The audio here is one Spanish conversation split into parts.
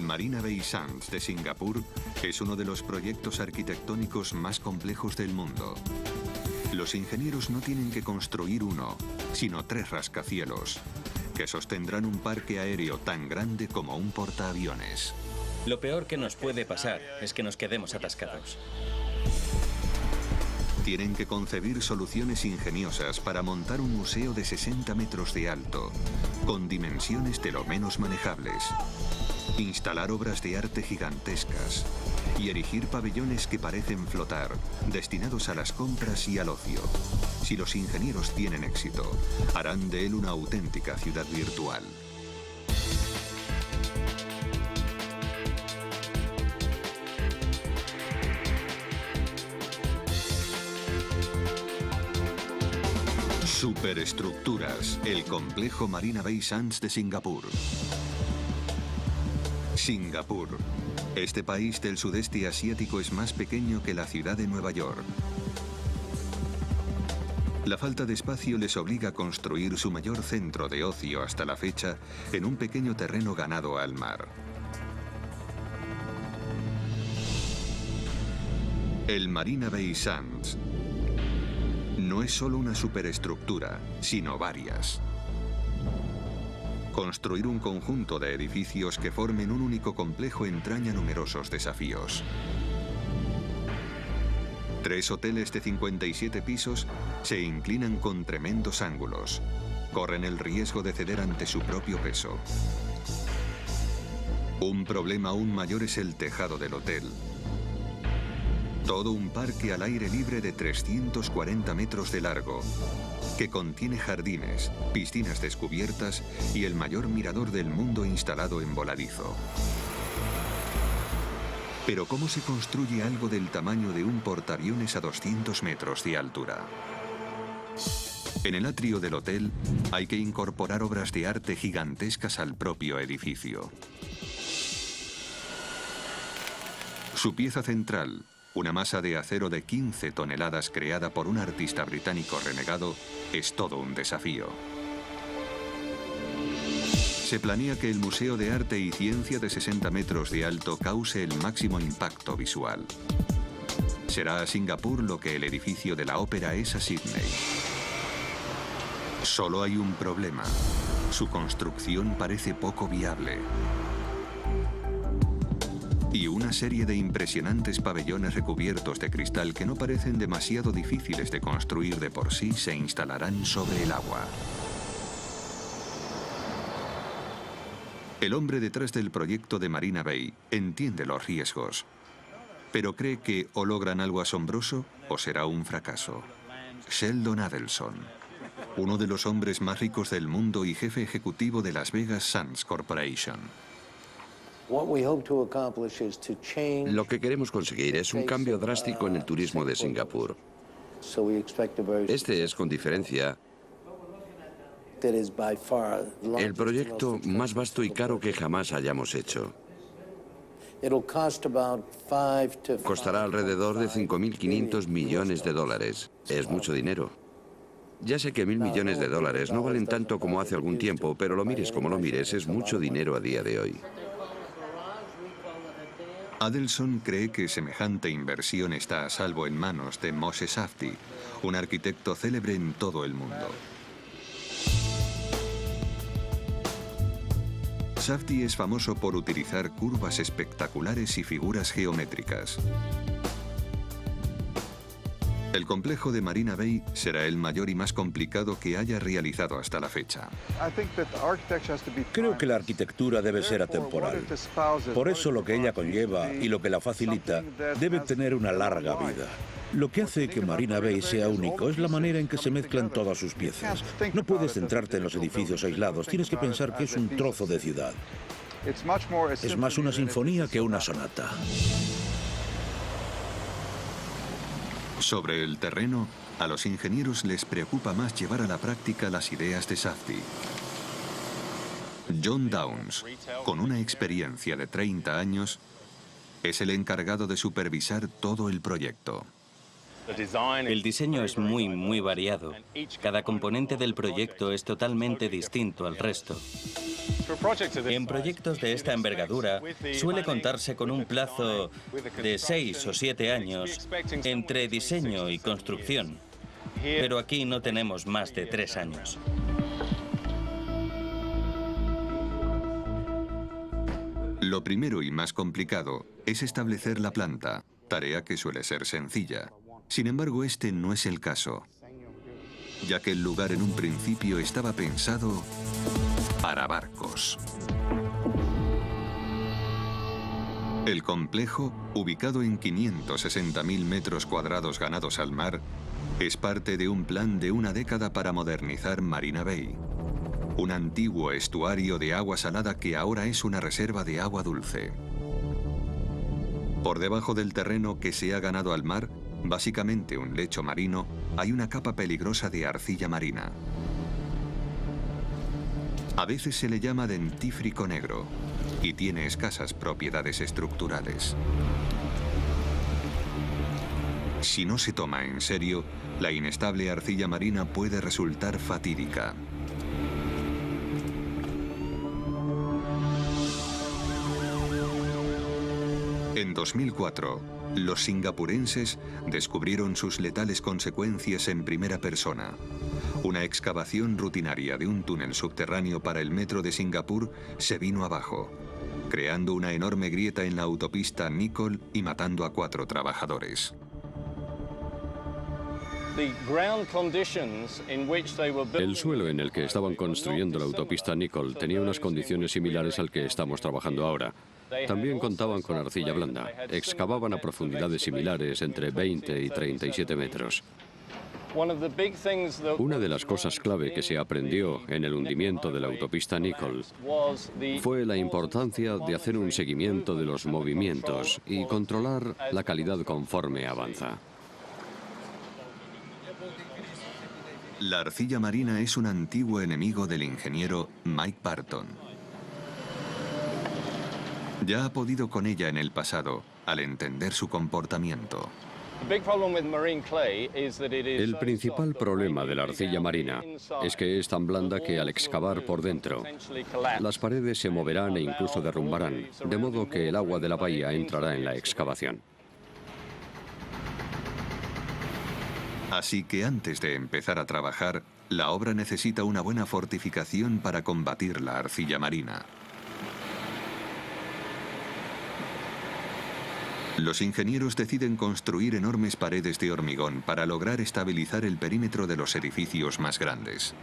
Marina Bay Sands de Singapur es uno de los proyectos arquitectónicos más complejos del mundo. Los ingenieros no tienen que construir uno, sino 3 rascacielos, que sostendrán un parque aéreo tan grande como un portaaviones. Lo peor que nos puede pasar es que nos quedemos atascados. Tienen que concebir soluciones ingeniosas para montar un museo de 60 metros de alto, con dimensiones de lo menos manejables, instalar obras de arte gigantescas y erigir pabellones que parecen flotar, destinados a las compras y al ocio. Si los ingenieros tienen éxito, harán de él una auténtica ciudad virtual. Superestructuras, el complejo Marina Bay Sands de Singapur. Singapur. Este país del sudeste asiático es más pequeño que la ciudad de Nueva York. La falta de espacio les obliga a construir su mayor centro de ocio hasta la fecha en un pequeño terreno ganado al mar. El Marina Bay Sands no es solo una superestructura, sino varias. Construir un conjunto de edificios que formen un único complejo entraña numerosos desafíos. 3 hoteles de 57 pisos se inclinan con tremendos ángulos. Corren el riesgo de ceder ante su propio peso. Un problema aún mayor es el tejado del hotel. Todo un parque al aire libre de 340 metros de largo, que contiene jardines, piscinas descubiertas y el mayor mirador del mundo instalado en voladizo. Pero ¿cómo se construye algo del tamaño de un portaaviones a 200 metros de altura? En el atrio del hotel hay que incorporar obras de arte gigantescas al propio edificio. Su pieza central, una masa de acero de 15 toneladas creada por un artista británico renegado, es todo un desafío. Se planea que el Museo de Arte y Ciencia de 60 metros de alto cause el máximo impacto visual. Será a Singapur lo que el edificio de la ópera es a Sydney. Solo hay un problema. Su construcción parece poco viable. Y una serie de impresionantes pabellones recubiertos de cristal que no parecen demasiado difíciles de construir de por sí se instalarán sobre el agua. El hombre detrás del proyecto de Marina Bay entiende los riesgos, pero cree que o logran algo asombroso o será un fracaso. Sheldon Adelson, uno de los hombres más ricos del mundo y jefe ejecutivo de Las Vegas Sands Corporation. Lo que queremos conseguir es un cambio drástico en el turismo de Singapur. Este es, con diferencia, el proyecto más vasto y caro que jamás hayamos hecho. Costará alrededor de 5.500 millones de dólares. Es mucho dinero. Ya sé que 1.000 millones de dólares no valen tanto como hace algún tiempo, pero lo mires como lo mires, es mucho dinero a día de hoy. Adelson cree que semejante inversión está a salvo en manos de Moshe Safdie, un arquitecto célebre en todo el mundo. Safdie es famoso por utilizar curvas espectaculares y figuras geométricas. El complejo de Marina Bay será el mayor y más complicado que haya realizado hasta la fecha. Creo que la arquitectura debe ser atemporal. Por eso lo que ella conlleva y lo que la facilita debe tener una larga vida. Lo que hace que Marina Bay sea único es la manera en que se mezclan todas sus piezas. No puedes centrarte en los edificios aislados, tienes que pensar que es un trozo de ciudad. Es más una sinfonía que una sonata. Sobre el terreno, a los ingenieros les preocupa más llevar a la práctica las ideas de Safdie. John Downs, con una experiencia de 30 años, es el encargado de supervisar todo el proyecto. El diseño es muy variado. Cada componente del proyecto es totalmente distinto al resto. En proyectos de esta envergadura suele contarse con un plazo de 6 o 7 años entre diseño y construcción, pero aquí no tenemos más de 3 años. Lo primero y más complicado es establecer la planta, tarea que suele ser sencilla. Sin embargo, este no es el caso, ya que el lugar en un principio estaba pensado para barcos. El complejo, ubicado en 560.000 metros cuadrados ganados al mar, es parte de un plan de una década para modernizar Marina Bay, un antiguo estuario de agua salada que ahora es una reserva de agua dulce. Por debajo del terreno que se ha ganado al mar, básicamente un lecho marino, hay una capa peligrosa de arcilla marina. A veces se le llama dentífrico negro y tiene escasas propiedades estructurales. Si no se toma en serio, la inestable arcilla marina puede resultar fatídica. En 2004, los singapurenses descubrieron sus letales consecuencias en primera persona. Una excavación rutinaria de un túnel subterráneo para el metro de Singapur se vino abajo, creando una enorme grieta en la autopista Nicol y matando a 4 trabajadores. El suelo en el que estaban construyendo la autopista Nicol tenía unas condiciones similares al que estamos trabajando ahora. También contaban con arcilla blanda. Excavaban a profundidades similares entre 20 y 37 metros. Una de las cosas clave que se aprendió en el hundimiento de la autopista Nicol fue la importancia de hacer un seguimiento de los movimientos y controlar la calidad conforme avanza. La arcilla marina es un antiguo enemigo del ingeniero Mike Barton. Ya ha podido con ella en el pasado, al entender su comportamiento. El principal problema de la arcilla marina es que es tan blanda que al excavar por dentro, las paredes se moverán e incluso derrumbarán, de modo que el agua de la bahía entrará en la excavación. Así que antes de empezar a trabajar, la obra necesita una buena fortificación para combatir la arcilla marina. Los ingenieros deciden construir enormes paredes de hormigón para lograr estabilizar el perímetro de los edificios más grandes.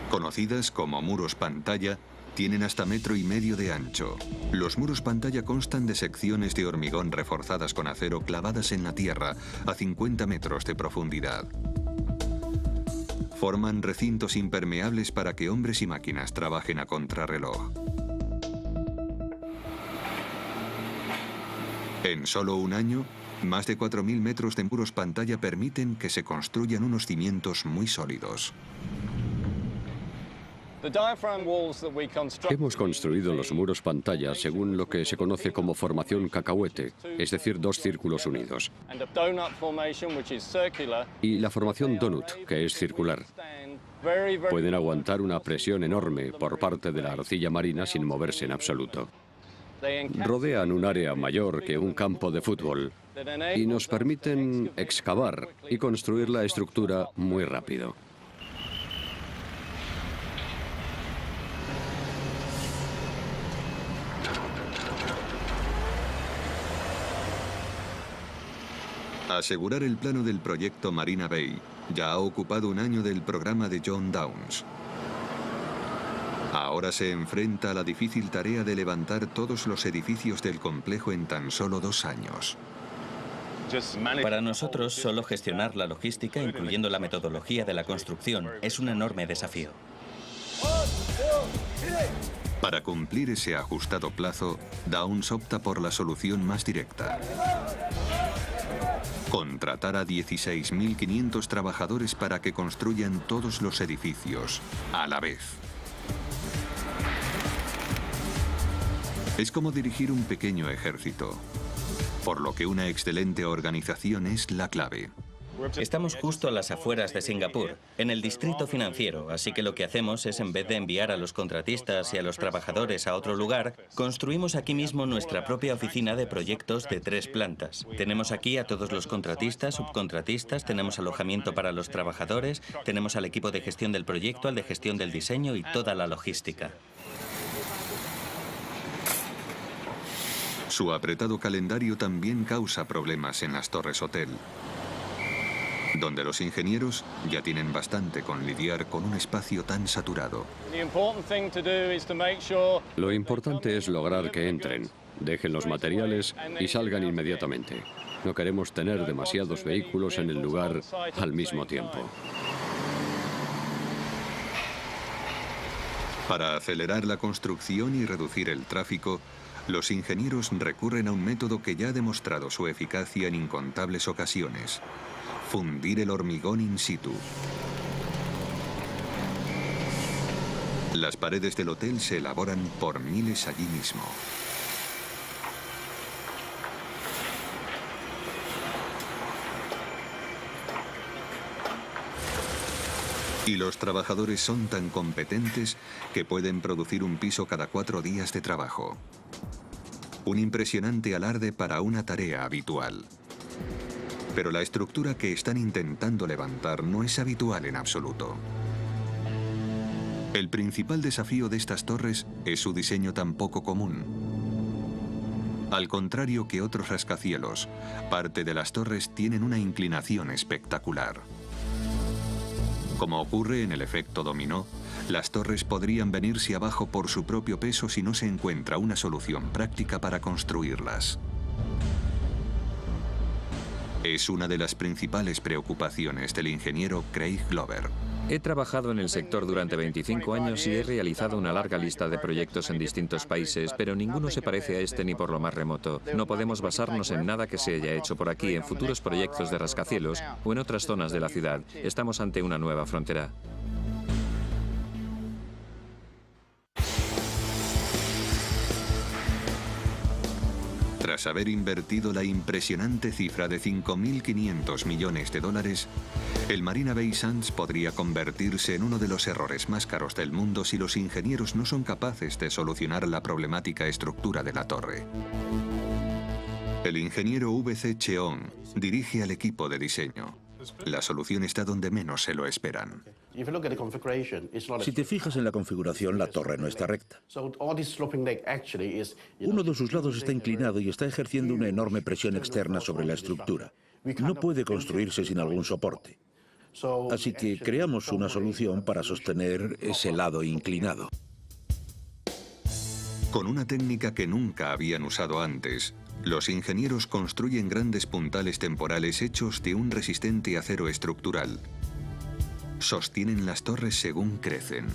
Conocidas como muros pantalla, tienen hasta 1,5 metros de ancho. Los muros pantalla constan de secciones de hormigón reforzadas con acero clavadas en la tierra a 50 metros de profundidad. Forman recintos impermeables para que hombres y máquinas trabajen a contrarreloj. En solo un año, más de 4.000 metros de muros pantalla permiten que se construyan unos cimientos muy sólidos. Hemos construido los muros pantalla según lo que se conoce como formación cacahuete, es decir, 2 círculos unidos, y la formación donut, que es circular. Pueden aguantar una presión enorme por parte de la arcilla marina sin moverse en absoluto. Rodean un área mayor que un campo de fútbol y nos permiten excavar y construir la estructura muy rápido. Asegurar el plano del proyecto Marina Bay ya ha ocupado un año del programa de John Downes. Ahora se enfrenta a la difícil tarea de levantar todos los edificios del complejo en tan solo 2 años. Para nosotros, solo gestionar la logística, incluyendo la metodología de la construcción, es un enorme desafío. Para cumplir ese ajustado plazo, Downes opta por la solución más directa: contratar a 16.500 trabajadores para que construyan todos los edificios a la vez. Es como dirigir un pequeño ejército, por lo que una excelente organización es la clave. Estamos justo a las afueras de Singapur, en el distrito financiero, así que lo que hacemos es, en vez de enviar a los contratistas y a los trabajadores a otro lugar, construimos aquí mismo nuestra propia oficina de proyectos de 3 plantas. Tenemos aquí a todos los contratistas, subcontratistas, tenemos alojamiento para los trabajadores, tenemos al equipo de gestión del proyecto, al de gestión del diseño y toda la logística. Su apretado calendario también causa problemas en las torres hotel, donde los ingenieros ya tienen bastante con lidiar con un espacio tan saturado. Lo importante es lograr que entren, dejen los materiales y salgan inmediatamente. No queremos tener demasiados vehículos en el lugar al mismo tiempo. Para acelerar la construcción y reducir el tráfico, los ingenieros recurren a un método que ya ha demostrado su eficacia en incontables ocasiones: fundir el hormigón in situ. Las paredes del hotel se elaboran por miles allí mismo. Y los trabajadores son tan competentes que pueden producir un piso cada 4 días de trabajo. Un impresionante alarde para una tarea habitual. Pero la estructura que están intentando levantar no es habitual en absoluto. El principal desafío de estas torres es su diseño tan poco común. Al contrario que otros rascacielos, parte de las torres tienen una inclinación espectacular. Como ocurre en el efecto dominó, las torres podrían venirse abajo por su propio peso si no se encuentra una solución práctica para construirlas. Es una de las principales preocupaciones del ingeniero Craig Glover. He trabajado en el sector durante 25 años y he realizado una larga lista de proyectos en distintos países, pero ninguno se parece a este ni por lo más remoto. No podemos basarnos en nada que se haya hecho por aquí en futuros proyectos de rascacielos o en otras zonas de la ciudad. Estamos ante una nueva frontera. Tras haber invertido la impresionante cifra de 5.500 millones de dólares, el Marina Bay Sands podría convertirse en uno de los errores más caros del mundo si los ingenieros no son capaces de solucionar la problemática estructura de la torre. El ingeniero V.C. Cheong dirige al equipo de diseño. La solución está donde menos se lo esperan. Si te fijas en la configuración, la torre no está recta. Uno de sus lados está inclinado y está ejerciendo una enorme presión externa sobre la estructura. No puede construirse sin algún soporte. Así que creamos una solución para sostener ese lado inclinado. Con una técnica que nunca habían usado antes, los ingenieros construyen grandes puntales temporales hechos de un resistente acero estructural. Sostienen las torres según crecen.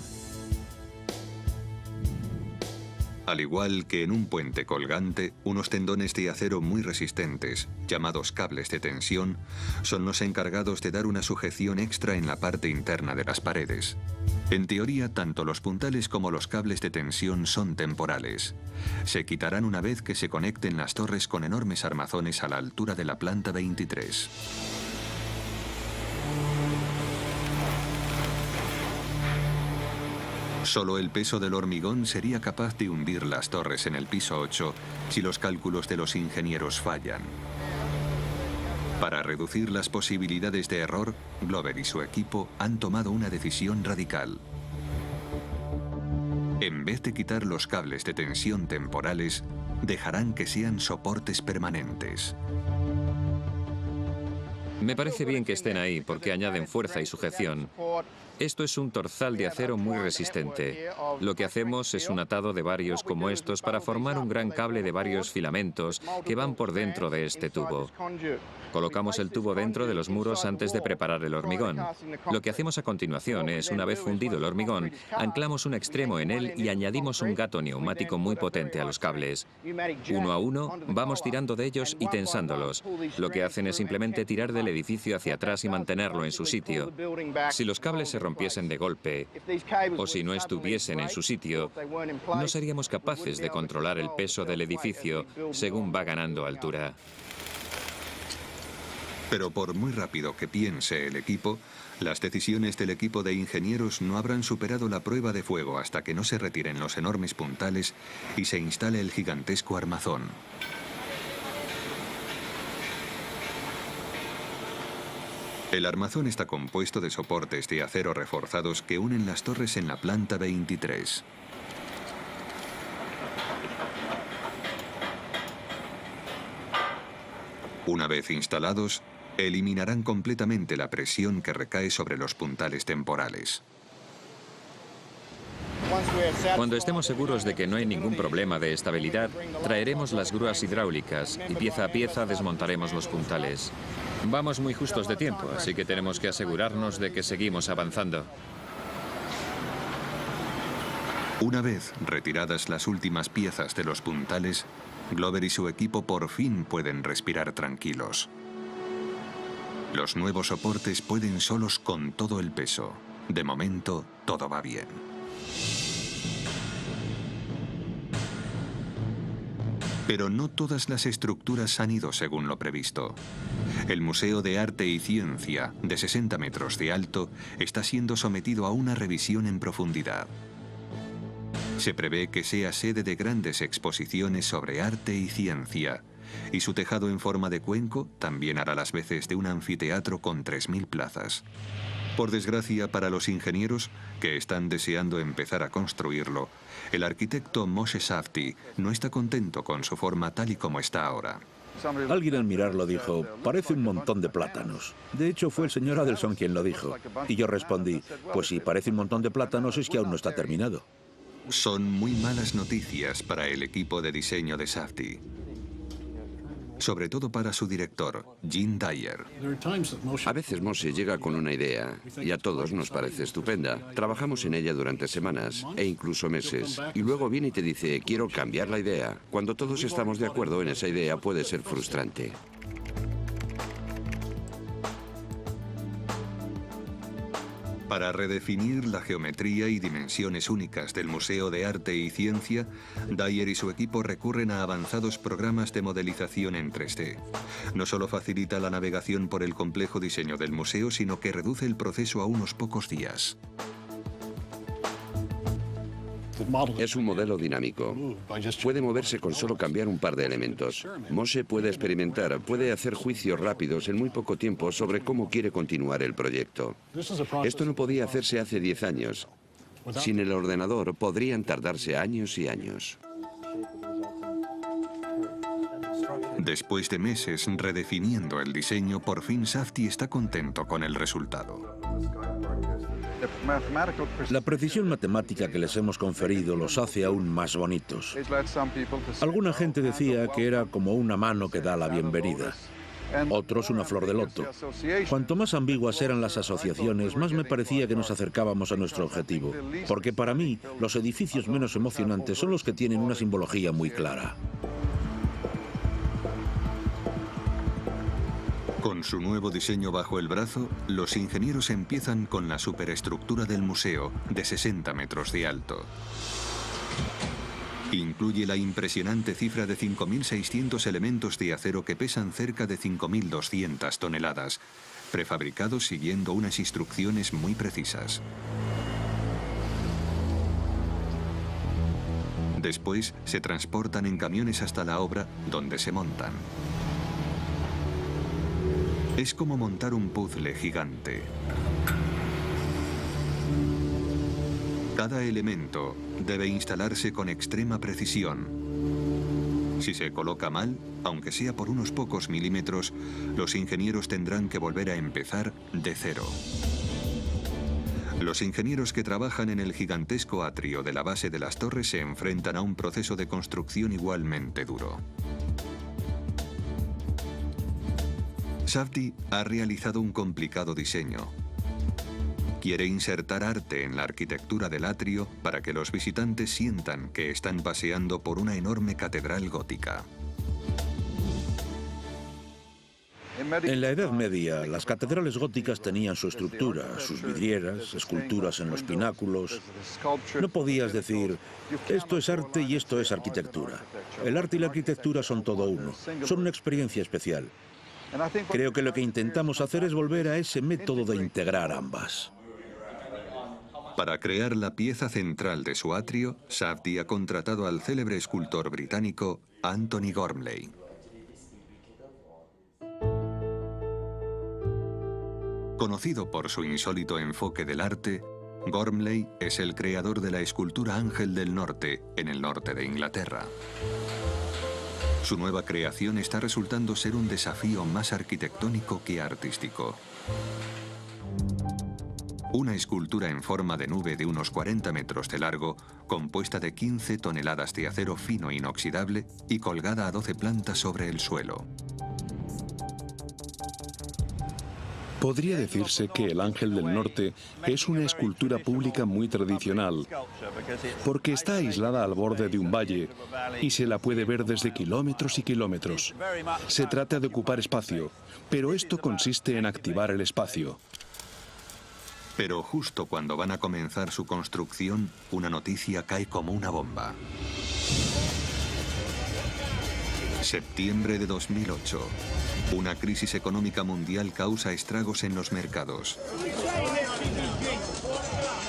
Al igual que en un puente colgante, unos tendones de acero muy resistentes, llamados cables de tensión, son los encargados de dar una sujeción extra en la parte interna de las paredes. En teoría, tanto los puntales como los cables de tensión son temporales. Se quitarán una vez que se conecten las torres con enormes armazones a la altura de la planta 23. Solo el peso del hormigón sería capaz de hundir las torres en el piso 8 si los cálculos de los ingenieros fallan. Para reducir las posibilidades de error, Glover y su equipo han tomado una decisión radical. En vez de quitar los cables de tensión temporales, dejarán que sean soportes permanentes. Me parece bien que estén ahí porque añaden fuerza y sujeción. Esto es un torzal de acero muy resistente. Lo que hacemos es un atado de varios como estos para formar un gran cable de varios filamentos que van por dentro de este tubo. Colocamos el tubo dentro de los muros antes de preparar el hormigón. Lo que hacemos a continuación es, una vez fundido el hormigón, anclamos un extremo en él y añadimos un gato neumático muy potente a los cables. Uno a uno, vamos tirando de ellos y tensándolos. Lo que hacen es simplemente tirar del edificio hacia atrás y mantenerlo en su sitio. Si los cables se rompiesen de golpe, o si no estuviesen en su sitio, no seríamos capaces de controlar el peso del edificio según va ganando altura. Pero por muy rápido que piense el equipo, las decisiones del equipo de ingenieros no habrán superado la prueba de fuego hasta que no se retiren los enormes puntales y se instale el gigantesco armazón. El armazón está compuesto de soportes de acero reforzados que unen las torres en la planta 23. Una vez instalados, eliminarán completamente la presión que recae sobre los puntales temporales. Cuando estemos seguros de que no hay ningún problema de estabilidad, traeremos las grúas hidráulicas y pieza a pieza desmontaremos los puntales. Vamos muy justos de tiempo, así que tenemos que asegurarnos de que seguimos avanzando. Una vez retiradas las últimas piezas de los puntales, Glover y su equipo por fin pueden respirar tranquilos. Los nuevos soportes pueden solos con todo el peso. De momento, todo va bien. Pero no todas las estructuras han ido según lo previsto. El Museo de Arte y Ciencia, de 60 metros de alto, está siendo sometido a una revisión en profundidad. Se prevé que sea sede de grandes exposiciones sobre arte y ciencia, y su tejado en forma de cuenco también hará las veces de un anfiteatro con 3000 plazas. Por desgracia para los ingenieros, que están deseando empezar a construirlo, el arquitecto Moshe Safdie no está contento con su forma tal y como está ahora. Alguien al mirarlo dijo, parece un montón de plátanos. De hecho, fue el señor Adelson quien lo dijo. Y yo respondí, pues si parece un montón de plátanos es que aún no está terminado. Son muy malas noticias para el equipo de diseño de Safdie. Sobre todo para su director, Gene Dyer. A veces Moshe llega con una idea y a todos nos parece estupenda. Trabajamos en ella durante semanas e incluso meses. Y luego viene y te dice, quiero cambiar la idea. Cuando todos estamos de acuerdo en esa idea puede ser frustrante. Para redefinir la geometría y dimensiones únicas del Museo de Arte y Ciencia, Dyer y su equipo recurren a avanzados programas de modelización en 3D. No solo facilita la navegación por el complejo diseño del museo, sino que reduce el proceso a unos pocos días. Es un modelo dinámico. Puede moverse con solo cambiar un par de elementos. Moshe puede experimentar, puede hacer juicios rápidos en muy poco tiempo sobre cómo quiere continuar el proyecto. Esto no podía hacerse hace 10 años. Sin el ordenador podrían tardarse años y años. Después de meses redefiniendo el diseño, por fin Safdie está contento con el resultado. La precisión matemática que les hemos conferido los hace aún más bonitos. Alguna gente decía que era como una mano que da la bienvenida. Otros una flor de loto. Cuanto más ambiguas eran las asociaciones, más me parecía que nos acercábamos a nuestro objetivo. Porque para mí, los edificios menos emocionantes son los que tienen una simbología muy clara. Con su nuevo diseño bajo el brazo, los ingenieros empiezan con la superestructura del museo, de 60 metros de alto. Incluye la impresionante cifra de 5.600 elementos de acero que pesan cerca de 5.200 toneladas, prefabricados siguiendo unas instrucciones muy precisas. Después se transportan en camiones hasta la obra, donde se montan. Es como montar un puzzle gigante. Cada elemento debe instalarse con extrema precisión. Si se coloca mal, aunque sea por unos pocos milímetros, los ingenieros tendrán que volver a empezar de cero. Los ingenieros que trabajan en el gigantesco atrio de la base de las torres se enfrentan a un proceso de construcción igualmente duro. Safdie ha realizado un complicado diseño. Quiere insertar arte en la arquitectura del atrio para que los visitantes sientan que están paseando por una enorme catedral gótica. En la Edad Media, las catedrales góticas tenían su estructura, sus vidrieras, esculturas en los pináculos. No podías decir, esto es arte y esto es arquitectura. El arte y la arquitectura son todo uno, son una experiencia especial. Creo que lo que intentamos hacer es volver a ese método de integrar ambas. Para crear la pieza central de su atrio, Safdie ha contratado al célebre escultor británico Antony Gormley. Conocido por su insólito enfoque del arte, Gormley es el creador de la escultura Ángel del Norte, en el norte de Inglaterra. Su nueva creación está resultando ser un desafío más arquitectónico que artístico. Una escultura en forma de nube de unos 40 metros de largo, compuesta de 15 toneladas de acero fino inoxidable y colgada a 12 plantas sobre el suelo. Podría decirse que el Ángel del Norte es una escultura pública muy tradicional, porque está aislada al borde de un valle y se la puede ver desde kilómetros y kilómetros. Se trata de ocupar espacio, pero esto consiste en activar el espacio. Pero justo cuando van a comenzar su construcción, una noticia cae como una bomba. Septiembre de 2008. Una crisis económica mundial causa estragos en los mercados.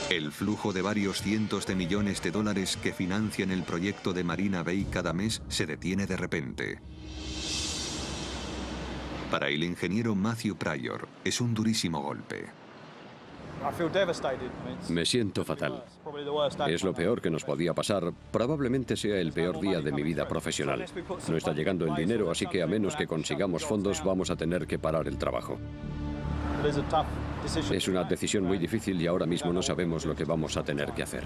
El flujo de varios cientos de millones de dólares que financian el proyecto de Marina Bay cada mes se detiene de repente. Para el ingeniero Matthew Pryor, es un durísimo golpe. Me siento fatal. Es lo peor que nos podía pasar. Probablemente sea el peor día de mi vida profesional. No está llegando el dinero, así que a menos que consigamos fondos, vamos a tener que parar el trabajo. Es una decisión muy difícil y ahora mismo no sabemos lo que vamos a tener que hacer.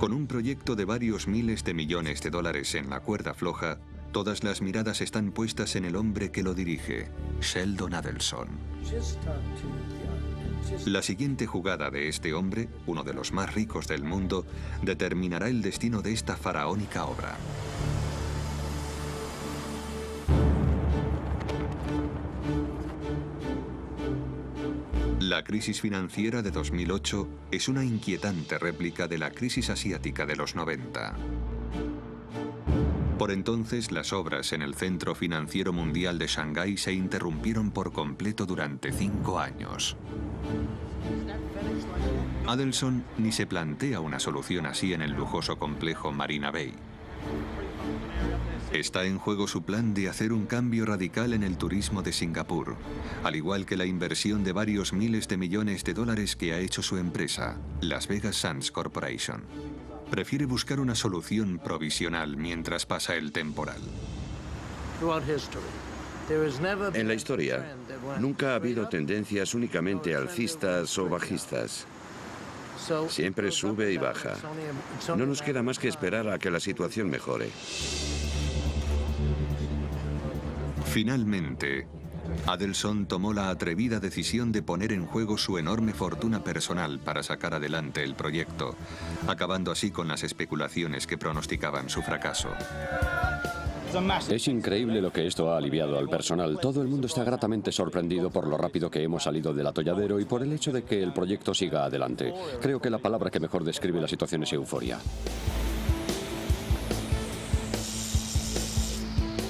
Con un proyecto de varios miles de millones de dólares en la cuerda floja, todas las miradas están puestas en el hombre que lo dirige, Sheldon Adelson. La siguiente jugada de este hombre, uno de los más ricos del mundo, determinará el destino de esta faraónica obra. La crisis financiera de 2008 es una inquietante réplica de la crisis asiática de los 90. Por entonces, las obras en el Centro Financiero Mundial de Shanghái se interrumpieron por completo durante 5 años. Adelson ni se plantea una solución así en el lujoso complejo Marina Bay. Está en juego su plan de hacer un cambio radical en el turismo de Singapur, al igual que la inversión de varios miles de millones de dólares que ha hecho su empresa, Las Vegas Sands Corporation. Prefiere buscar una solución provisional mientras pasa el temporal. En la historia, nunca ha habido tendencias únicamente alcistas o bajistas. Siempre sube y baja. No nos queda más que esperar a que la situación mejore. Finalmente, Adelson tomó la atrevida decisión de poner en juego su enorme fortuna personal para sacar adelante el proyecto, acabando así con las especulaciones que pronosticaban su fracaso. Es increíble lo que esto ha aliviado al personal. Todo el mundo está gratamente sorprendido por lo rápido que hemos salido del atolladero y por el hecho de que el proyecto siga adelante. Creo que la palabra que mejor describe la situación es euforia.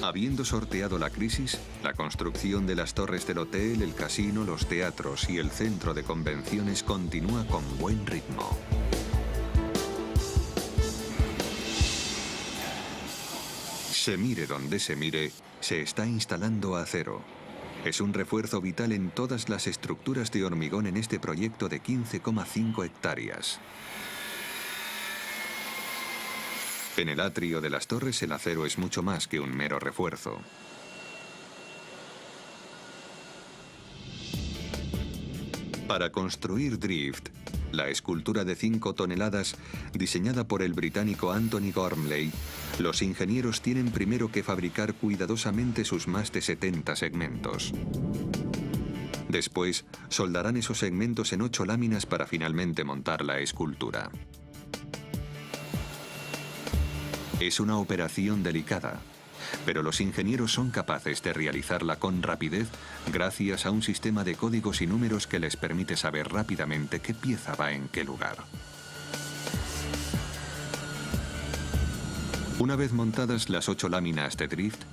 Habiendo sorteado la crisis, la construcción de las torres del hotel, el casino, los teatros y el centro de convenciones continúa con buen ritmo. Se mire donde se mire, se está instalando acero. Es un refuerzo vital en todas las estructuras de hormigón en este proyecto de 15,5 hectáreas. En el atrio de las torres el acero es mucho más que un mero refuerzo. Para construir Drift, la escultura de 5 toneladas diseñada por el británico Antony Gormley, los ingenieros tienen primero que fabricar cuidadosamente sus más de 70 segmentos. Después, soldarán esos segmentos en 8 láminas para finalmente montar la escultura. Es una operación delicada, pero los ingenieros son capaces de realizarla con rapidez gracias a un sistema de códigos y números que les permite saber rápidamente qué pieza va en qué lugar. Una vez montadas las 8 láminas de drift,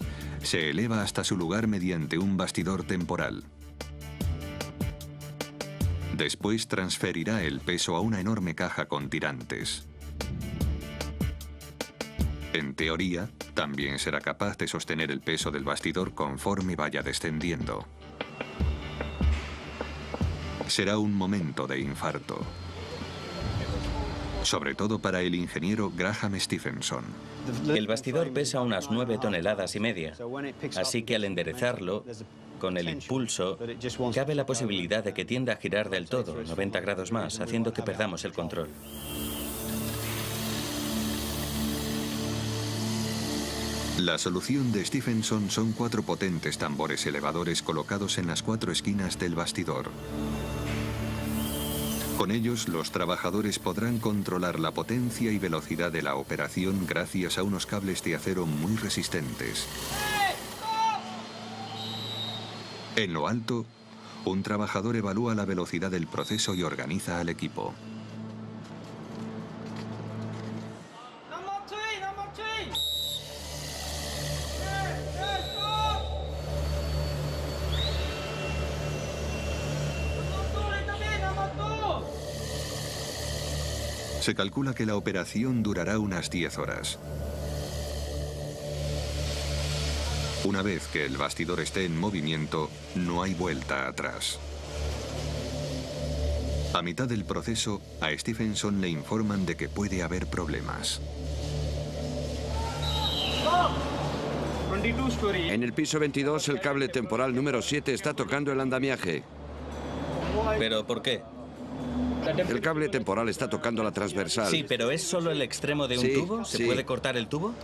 se eleva hasta su lugar mediante un bastidor temporal. Después transferirá el peso a una enorme caja con tirantes. En teoría, también será capaz de sostener el peso del bastidor conforme vaya descendiendo. Será un momento de infarto. Sobre todo para el ingeniero Graham Stephenson. El bastidor pesa unas 9,5 toneladas, así que al enderezarlo, con el impulso, cabe la posibilidad de que tienda a girar del todo, 90 grados más, haciendo que perdamos el control. La solución de Stephenson son 4 potentes tambores elevadores colocados en las 4 esquinas del bastidor. Con ellos, los trabajadores podrán controlar la potencia y velocidad de la operación gracias a unos cables de acero muy resistentes. En lo alto, un trabajador evalúa la velocidad del proceso y organiza al equipo. Se calcula que la operación durará unas 10 horas. Una vez que el bastidor esté en movimiento, no hay vuelta atrás. A mitad del proceso, a Stephenson le informan de que puede haber problemas. En el piso 22, el cable temporal número 7 está tocando el andamiaje. ¿Pero por qué? El cable temporal está tocando la transversal. Sí, pero ¿es solo el extremo de un tubo? ¿Se puede cortar el tubo?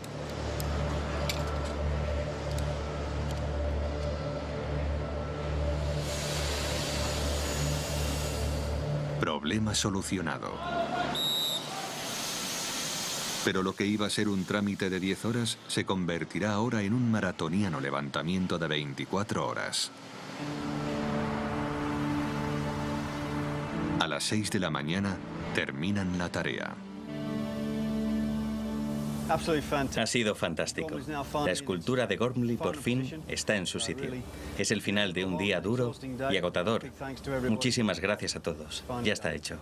Problema solucionado. Pero lo que iba a ser un trámite de 10 horas se convertirá ahora en un maratoniano levantamiento de 24 horas. A las 6 de la mañana terminan la tarea. Ha sido fantástico. La escultura de Gormley por fin está en su sitio. Es el final de un día duro y agotador. Muchísimas gracias a todos. Ya está hecho.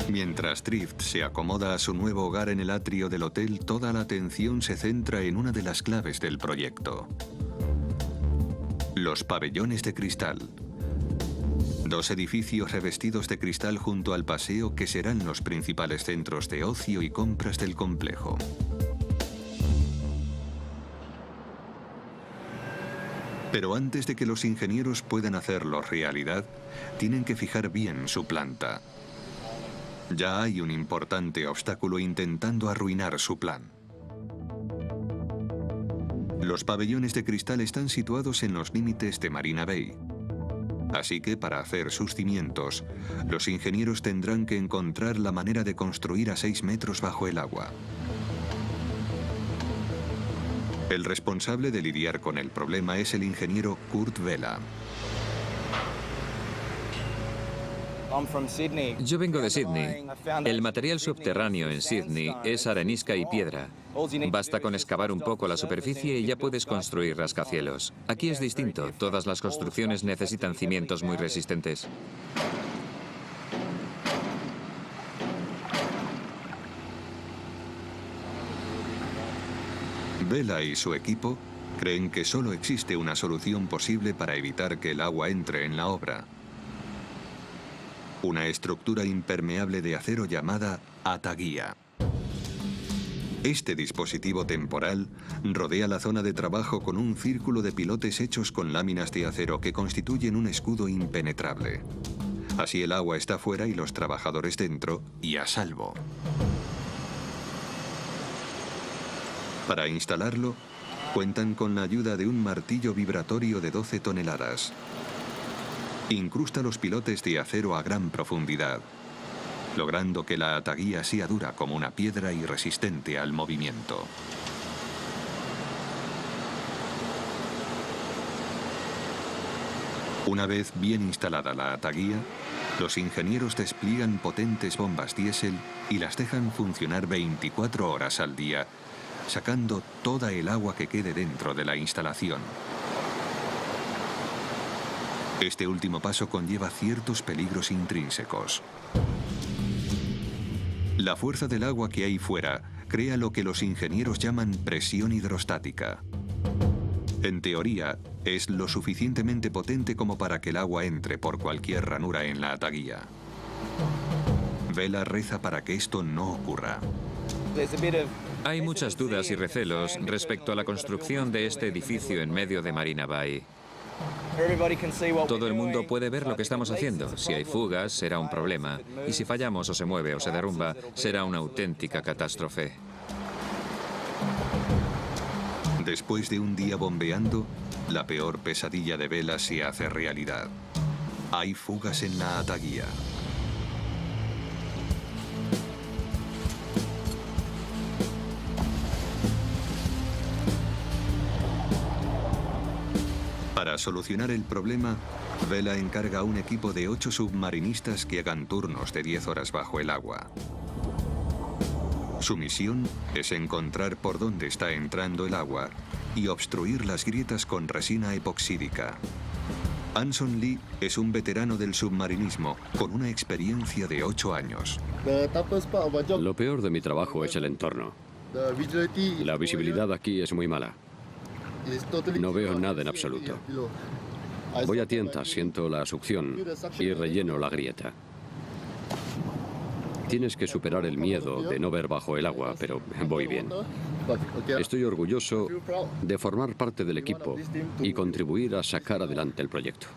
Mientras Drift se acomoda a su nuevo hogar en el atrio del hotel, toda la atención se centra en una de las claves del proyecto: los pabellones de cristal. 2 edificios revestidos de cristal junto al paseo que serán los principales centros de ocio y compras del complejo. Pero antes de que los ingenieros puedan hacerlo realidad, tienen que fijar bien su planta. Ya hay un importante obstáculo intentando arruinar su plan. Los pabellones de cristal están situados en los límites de Marina Bay. Así que para hacer sus cimientos, los ingenieros tendrán que encontrar la manera de construir a 6 metros bajo el agua. El responsable de lidiar con el problema es el ingeniero Kurt Vela. Yo vengo de Sydney. El material subterráneo en Sydney es arenisca y piedra. Basta con excavar un poco la superficie y ya puedes construir rascacielos. Aquí es distinto. Todas las construcciones necesitan cimientos muy resistentes. Vela y su equipo creen que solo existe una solución posible para evitar que el agua entre en la obra: una estructura impermeable de acero llamada ataguía. Este dispositivo temporal rodea la zona de trabajo con un círculo de pilotes hechos con láminas de acero que constituyen un escudo impenetrable. Así el agua está fuera y los trabajadores dentro y a salvo. Para instalarlo, cuentan con la ayuda de un martillo vibratorio de 12 toneladas. Incrusta los pilotes de acero a gran profundidad, logrando que la ataguía sea dura como una piedra y resistente al movimiento. Una vez bien instalada la ataguía, Los ingenieros despliegan potentes bombas diésel y las dejan funcionar 24 horas al día, sacando toda el agua que quede dentro de la instalación. Este último paso conlleva ciertos peligros intrínsecos. La fuerza del agua que hay fuera crea lo que los ingenieros llaman presión hidrostática. En teoría, es lo suficientemente potente como para que el agua entre por cualquier ranura en la ataguía. Vela reza para que esto no ocurra. Hay muchas dudas y recelos respecto a la construcción de este edificio en medio de Marina Bay. Todo el mundo puede ver lo que estamos haciendo. Si hay fugas, será un problema. Y si fallamos o se mueve o se derrumba, será una auténtica catástrofe. Después de un día bombeando, la peor pesadilla de Vela se hace realidad. Hay fugas en la ataguía. Para solucionar el problema, Vela encarga a un equipo de 8 submarinistas que hagan turnos de 10 horas bajo el agua. Su misión es encontrar por dónde está entrando el agua y obstruir las grietas con resina epoxídica. Anson Lee es un veterano del submarinismo con una experiencia de 8 años. Lo peor de mi trabajo es el entorno. La visibilidad aquí es muy mala. No veo nada en absoluto. Voy a tientas, siento la succión y relleno la grieta. Tienes que superar el miedo de no ver bajo el agua, pero voy bien. Estoy orgulloso de formar parte del equipo y contribuir a sacar adelante el proyecto.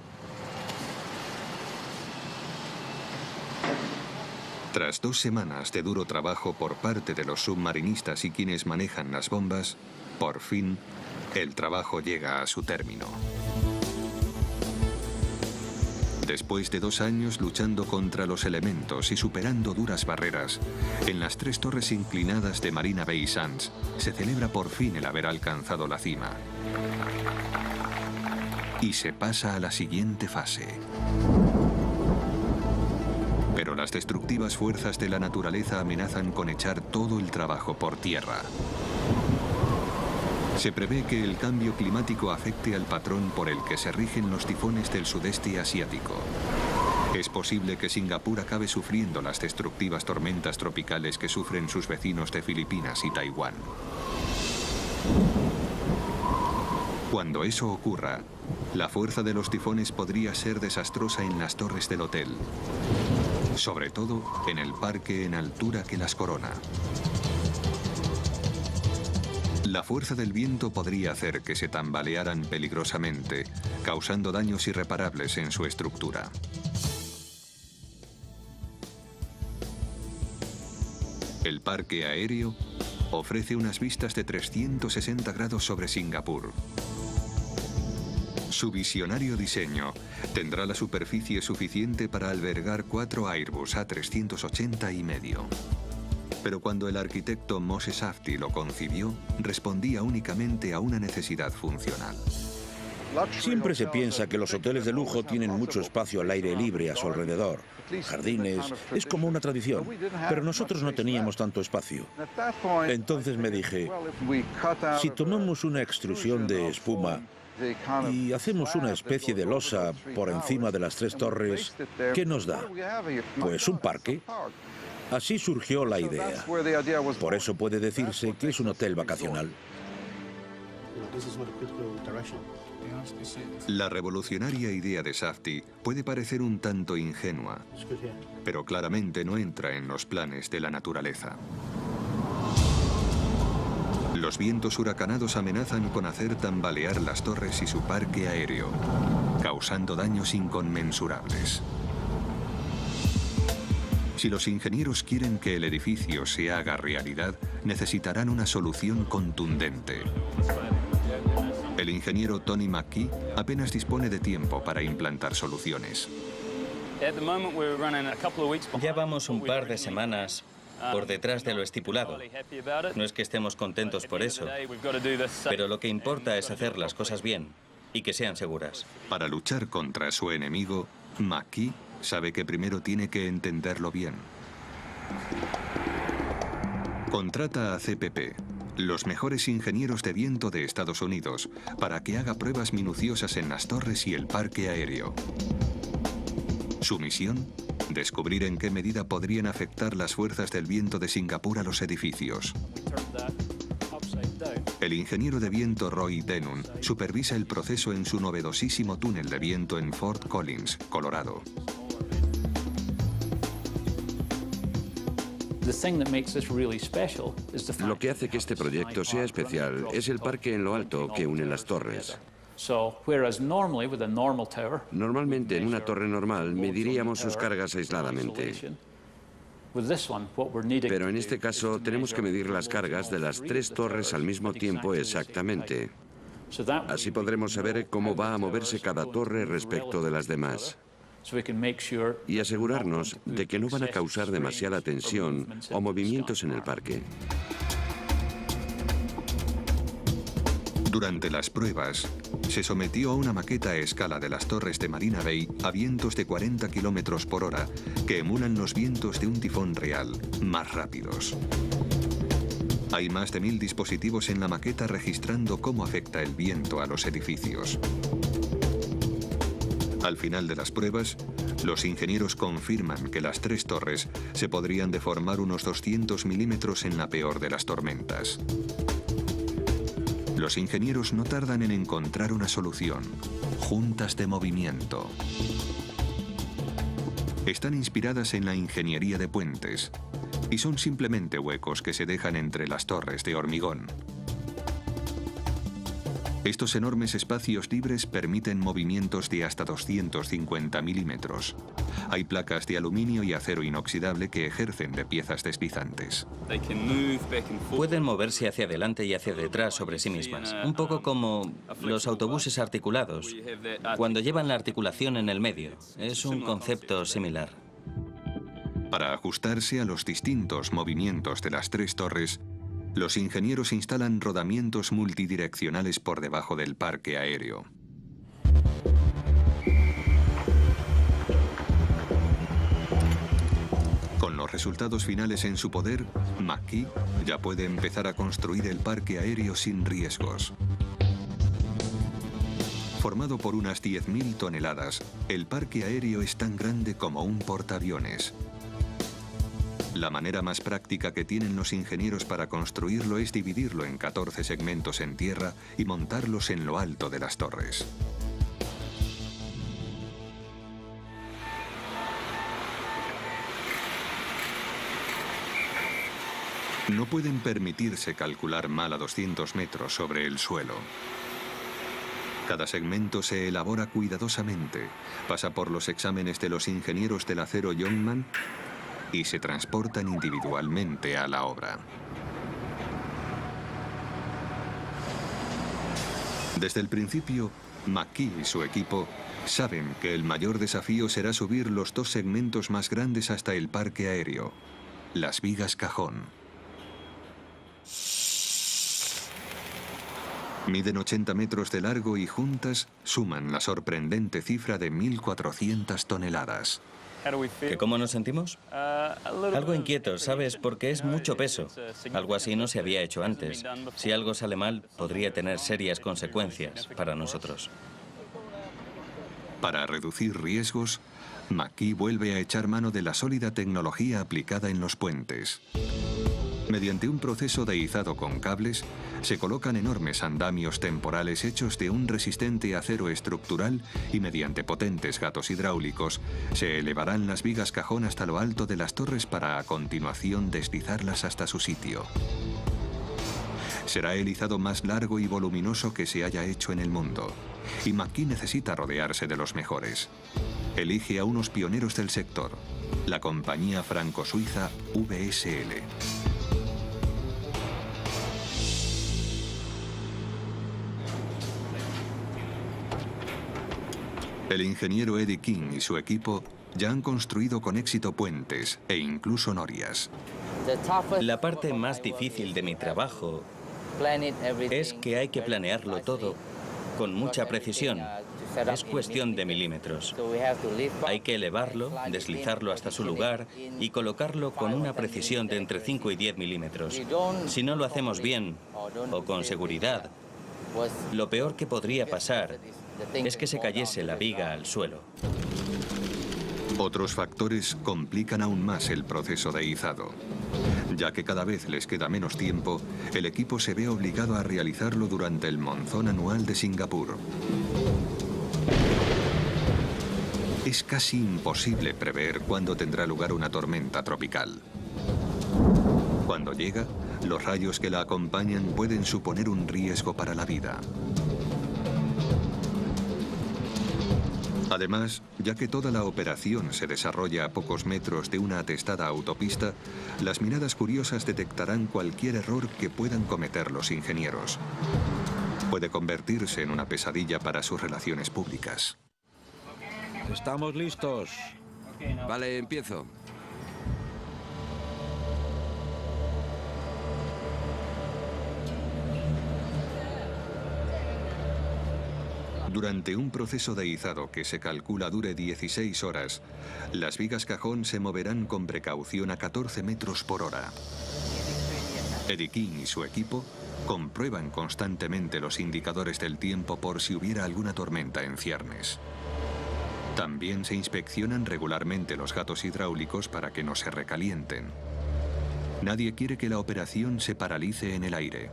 Tras 2 semanas de duro trabajo por parte de los submarinistas y quienes manejan las bombas, por fin, el trabajo llega a su término. Después de 2 años luchando contra los elementos y superando duras barreras, en las 3 torres inclinadas de Marina Bay Sands se celebra por fin el haber alcanzado la cima. Y se pasa a la siguiente fase. Pero las destructivas fuerzas de la naturaleza amenazan con echar todo el trabajo por tierra. Se prevé que el cambio climático afecte al patrón por el que se rigen los tifones del sudeste asiático. Es posible que Singapur acabe sufriendo las destructivas tormentas tropicales que sufren sus vecinos de Filipinas y Taiwán. Cuando eso ocurra, la fuerza de los tifones podría ser desastrosa en las torres del hotel, sobre todo en el parque en altura que las corona. La fuerza del viento podría hacer que se tambalearan peligrosamente, causando daños irreparables en su estructura. El parque aéreo ofrece unas vistas de 360 grados sobre Singapur. Su visionario diseño tendrá la superficie suficiente para albergar 4 Airbus A380 y medio. Pero cuando el arquitecto Moshe Safdie lo concibió, respondía únicamente a una necesidad funcional. Siempre se piensa que los hoteles de lujo tienen mucho espacio al aire libre a su alrededor, jardines, es como una tradición, pero nosotros no teníamos tanto espacio. Entonces me dije, si tomamos una extrusión de espuma y hacemos una especie de losa por encima de las 3 torres, ¿qué nos da? Pues un parque. Así surgió la idea. Por eso puede decirse que es un hotel vacacional. La revolucionaria idea de Safdie puede parecer un tanto ingenua, pero claramente no entra en los planes de la naturaleza. Los vientos huracanados amenazan con hacer tambalear las torres y su parque aéreo, causando daños inconmensurables. Si los ingenieros quieren que el edificio se haga realidad, necesitarán una solución contundente. El ingeniero Tony McKee apenas dispone de tiempo para implantar soluciones. Ya vamos un par de semanas por detrás de lo estipulado. No es que estemos contentos por eso, pero lo que importa es hacer las cosas bien y que sean seguras. Para luchar contra su enemigo, McKee sabe que primero tiene que entenderlo bien. Contrata a CPP, los mejores ingenieros de viento de Estados Unidos, para que haga pruebas minuciosas en las torres y el parque aéreo. Su misión: descubrir en qué medida podrían afectar las fuerzas del viento de Singapur a los edificios. El ingeniero de viento Roy Denun supervisa el proceso en su novedosísimo túnel de viento en Fort Collins, Colorado. Lo que hace que este proyecto sea especial es el parque en lo alto que une las torres. Normalmente en una torre normal mediríamos sus cargas aisladamente. Pero en este caso tenemos que medir las cargas de las 3 torres al mismo tiempo exactamente. Así podremos saber cómo va a moverse cada torre respecto de las demás. Y asegurarnos de que no van a causar demasiada tensión o movimientos en el parque. Durante las pruebas, se sometió a una maqueta a escala de las torres de Marina Bay a vientos de 40 km por hora, que emulan los vientos de un tifón real, más rápidos. Hay más de 1000 dispositivos en la maqueta registrando cómo afecta el viento a los edificios. Al final de las pruebas, los ingenieros confirman que las 3 torres se podrían deformar unos 200 milímetros en la peor de las tormentas. Los ingenieros no tardan en encontrar una solución: juntas de movimiento. Están inspiradas en la ingeniería de puentes y son simplemente huecos que se dejan entre las torres de hormigón. Estos enormes espacios libres permiten movimientos de hasta 250 milímetros. Hay placas de aluminio y acero inoxidable que ejercen de piezas deslizantes. Pueden moverse hacia adelante y hacia detrás sobre sí mismas, un poco como los autobuses articulados, cuando llevan la articulación en el medio. Es un concepto similar. Para ajustarse a los distintos movimientos de las 3 torres, los ingenieros instalan rodamientos multidireccionales por debajo del parque aéreo. Con los resultados finales en su poder, McKee ya puede empezar a construir el parque aéreo sin riesgos. Formado por unas 10.000 toneladas, el parque aéreo es tan grande como un portaaviones. La manera más práctica que tienen los ingenieros para construirlo es dividirlo en 14 segmentos en tierra y montarlos en lo alto de las torres. No pueden permitirse calcular mal a 200 metros sobre el suelo. Cada segmento se elabora cuidadosamente, pasa por los exámenes de los ingenieros del acero Youngman y se transportan individualmente a la obra. Desde el principio, McKee y su equipo saben que el mayor desafío será subir los 2 segmentos más grandes hasta el parque aéreo, las vigas cajón. Miden 80 metros de largo y juntas suman la sorprendente cifra de 1.400 toneladas. ¿Que cómo nos sentimos? Algo inquietos, ¿sabes? Porque es mucho peso. Algo así no se había hecho antes. Si algo sale mal, podría tener serias consecuencias para nosotros. Para reducir riesgos, McKee vuelve a echar mano de la sólida tecnología aplicada en los puentes. Mediante un proceso de izado con cables, se colocan enormes andamios temporales hechos de un resistente acero estructural y mediante potentes gatos hidráulicos se elevarán las vigas cajón hasta lo alto de las torres para a continuación deslizarlas hasta su sitio. Será el izado más largo y voluminoso que se haya hecho en el mundo, y McKee necesita rodearse de los mejores. Elige a unos pioneros del sector, la compañía franco-suiza VSL. El ingeniero Eddie King y su equipo ya han construido con éxito puentes e incluso norias. La parte más difícil de mi trabajo es que hay que planearlo todo con mucha precisión Es cuestión de milímetros. Hay que elevarlo, deslizarlo hasta su lugar y colocarlo con una precisión de entre 5 y 10 milímetros. Si no lo hacemos bien o con seguridad, lo peor que podría pasar es que se cayese la viga al suelo. Otros factores complican aún más el proceso de izado. Ya que cada vez les queda menos tiempo, el equipo se ve obligado a realizarlo durante el monzón anual de Singapur. Es casi imposible prever cuándo tendrá lugar una tormenta tropical. Cuando llega, los rayos que la acompañan pueden suponer un riesgo para la vida. Además, ya que toda la operación se desarrolla a pocos metros de una atestada autopista, las miradas curiosas detectarán cualquier error que puedan cometer los ingenieros. Puede convertirse en una pesadilla para sus relaciones públicas. Estamos listos. Vale, empiezo. Durante un proceso de izado que se calcula dure 16 horas, las vigas cajón se moverán con precaución a 14 metros por hora. Eddie King y su equipo comprueban constantemente los indicadores del tiempo por si hubiera alguna tormenta en ciernes. También se inspeccionan regularmente los gatos hidráulicos para que no se recalienten. Nadie quiere que la operación se paralice en el aire.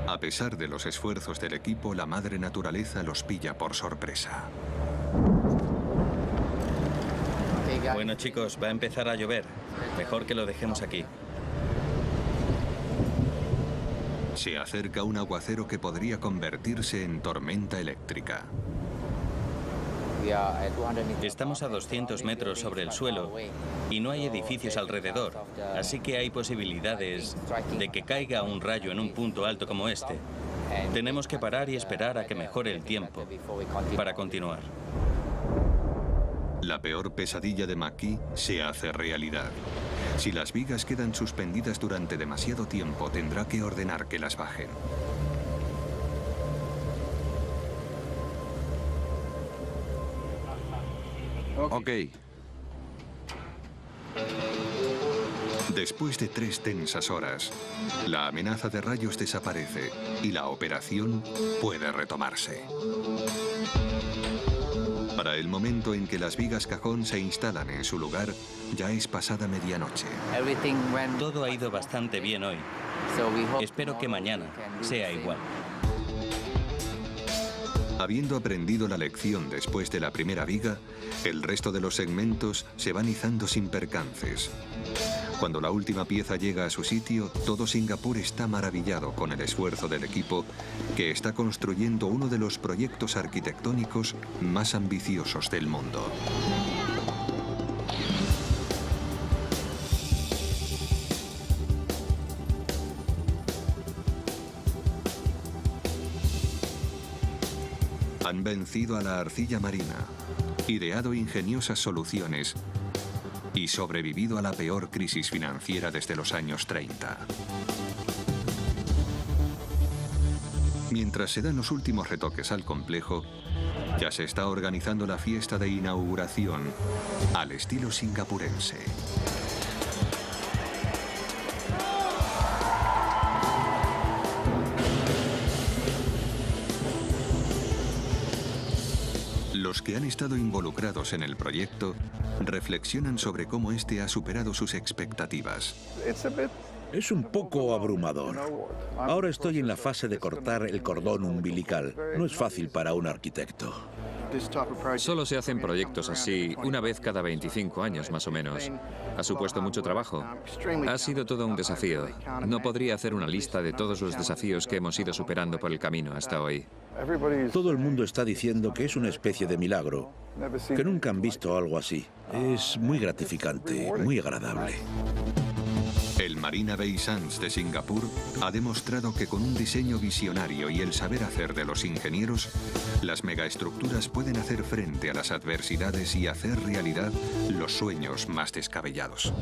A pesar de los esfuerzos del equipo, la madre naturaleza los pilla por sorpresa. Bueno, chicos, va a empezar a llover. Mejor que lo dejemos aquí. Se acerca un aguacero que podría convertirse en tormenta eléctrica. Estamos a 200 metros sobre el suelo y no hay edificios alrededor, así que hay posibilidades de que caiga un rayo en un punto alto como este. Tenemos que parar y esperar a que mejore el tiempo para continuar. La peor pesadilla de McKee se hace realidad. Si las vigas quedan suspendidas durante demasiado tiempo, tendrá que ordenar que las bajen. Ok. Después de 3 tensas horas, la amenaza de rayos desaparece y la operación puede retomarse. Para el momento en que las vigas cajón se instalan en su lugar, ya es pasada medianoche. Todo ha ido bastante bien hoy. Espero que mañana sea igual. Habiendo aprendido la lección después de la primera viga, el resto de los segmentos se van izando sin percances. Cuando la última pieza llega a su sitio, todo Singapur está maravillado con el esfuerzo del equipo que está construyendo uno de los proyectos arquitectónicos más ambiciosos del mundo. Han vencido a la arcilla marina, ideado ingeniosas soluciones y sobrevivido a la peor crisis financiera desde los años 30. Mientras se dan los últimos retoques al complejo, ya se está organizando la fiesta de inauguración al estilo singapurense. Los que han estado involucrados en el proyecto reflexionan sobre cómo este ha superado sus expectativas. Es un poco abrumador. Ahora estoy en la fase de cortar el cordón umbilical. No es fácil para un arquitecto. Solo se hacen proyectos así una vez cada 25 años, más o menos. Ha supuesto mucho trabajo. Ha sido todo un desafío. No podría hacer una lista de todos los desafíos que hemos ido superando por el camino hasta hoy. Todo el mundo está diciendo que es una especie de milagro, que nunca han visto algo así. Es muy gratificante, muy agradable. El Marina Bay Sands de Singapur ha demostrado que con un diseño visionario y el saber hacer de los ingenieros, las megaestructuras pueden hacer frente a las adversidades y hacer realidad los sueños más descabellados.